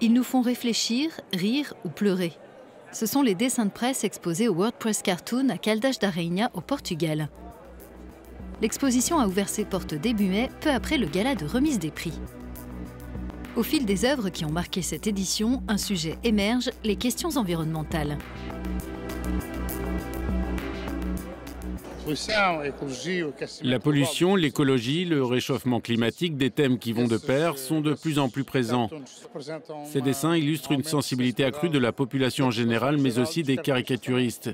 Ils nous font réfléchir, rire ou pleurer. Ce sont les dessins de presse exposés au World Press Cartoon à Caldas da Rainha, au Portugal. L'exposition a ouvert ses portes début mai, peu après le gala de remise des prix. Au fil des œuvres qui ont marqué cette édition, un sujet émerge, les questions environnementales. La pollution, l'écologie, le réchauffement climatique, des thèmes qui vont de pair, sont de plus en plus présents. Ces dessins illustrent une sensibilité accrue de la population en général, mais aussi des caricaturistes.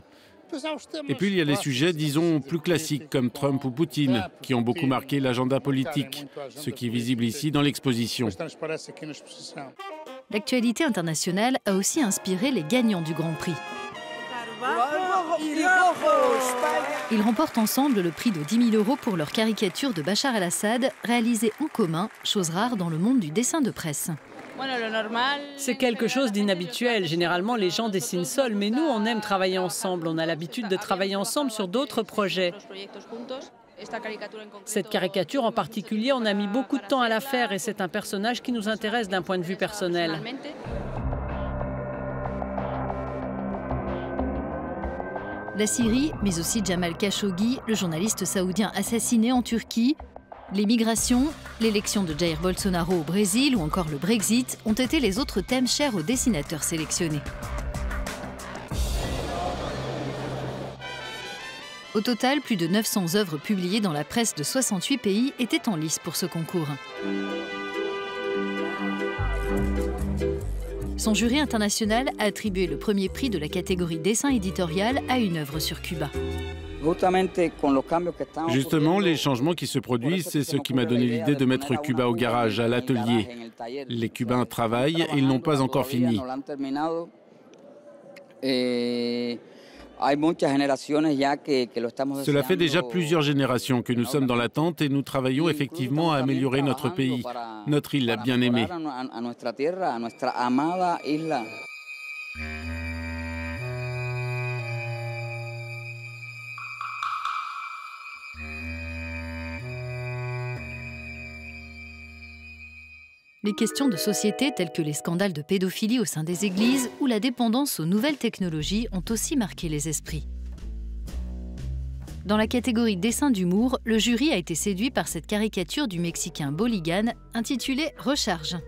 Et puis il y a des sujets, disons, plus classiques, comme Trump ou Poutine, qui ont beaucoup marqué l'agenda politique, ce qui est visible ici dans l'exposition. L'actualité internationale a aussi inspiré les gagnants du Grand Prix. Ils remportent ensemble le prix de 10 000 € pour leur caricature de Bachar el-Assad, réalisée en commun, chose rare dans le monde du dessin de presse. C'est quelque chose d'inhabituel. Généralement, les gens dessinent seuls, mais nous, on aime travailler ensemble. On a l'habitude de travailler ensemble sur d'autres projets. Cette caricature en particulier, on a mis beaucoup de temps à la faire et c'est un personnage qui nous intéresse d'un point de vue personnel. La Syrie, mais aussi Jamal Khashoggi, le journaliste saoudien assassiné en Turquie, les migrations, l'élection de Jair Bolsonaro au Brésil ou encore le Brexit ont été les autres thèmes chers aux dessinateurs sélectionnés. Au total, plus de 900 œuvres publiées dans la presse de 68 pays étaient en lice pour ce concours. Son jury international a attribué le premier prix de la catégorie dessin éditorial à une œuvre sur Cuba. Justement, les changements qui se produisent, c'est ce qui m'a donné l'idée de mettre Cuba au garage, à l'atelier. Les Cubains travaillent et ils n'ont pas encore fini. Cela fait déjà plusieurs générations que nous sommes dans l'attente et nous travaillons effectivement à améliorer notre pays, notre île bien aimée. Les questions de société telles que les scandales de pédophilie au sein des églises ou la dépendance aux nouvelles technologies ont aussi marqué les esprits. Dans la catégorie dessin d'humour, le jury a été séduit par cette caricature du Mexicain Boligan intitulée « Recharge ».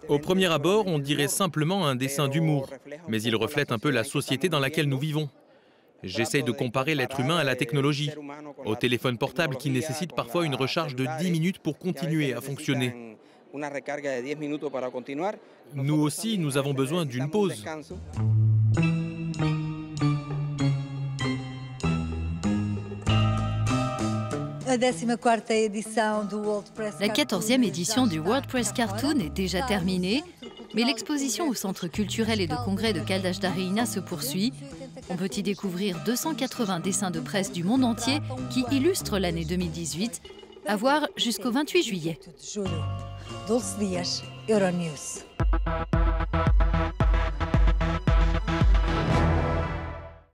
Au premier abord, on dirait simplement un dessin d'humour, mais il reflète un peu la société dans laquelle nous vivons. J'essaye de comparer l'être humain à la technologie, au téléphone portable qui nécessite parfois une recharge de 10 minutes pour continuer à fonctionner. Nous aussi, nous avons besoin d'une pause. La 14e édition du World Press Cartoon est déjà terminée, mais l'exposition au Centre culturel et de congrès de Caldas da Rainha se poursuit. On peut y découvrir 280 dessins de presse du monde entier qui illustrent l'année 2018, à voir jusqu'au 28 juillet.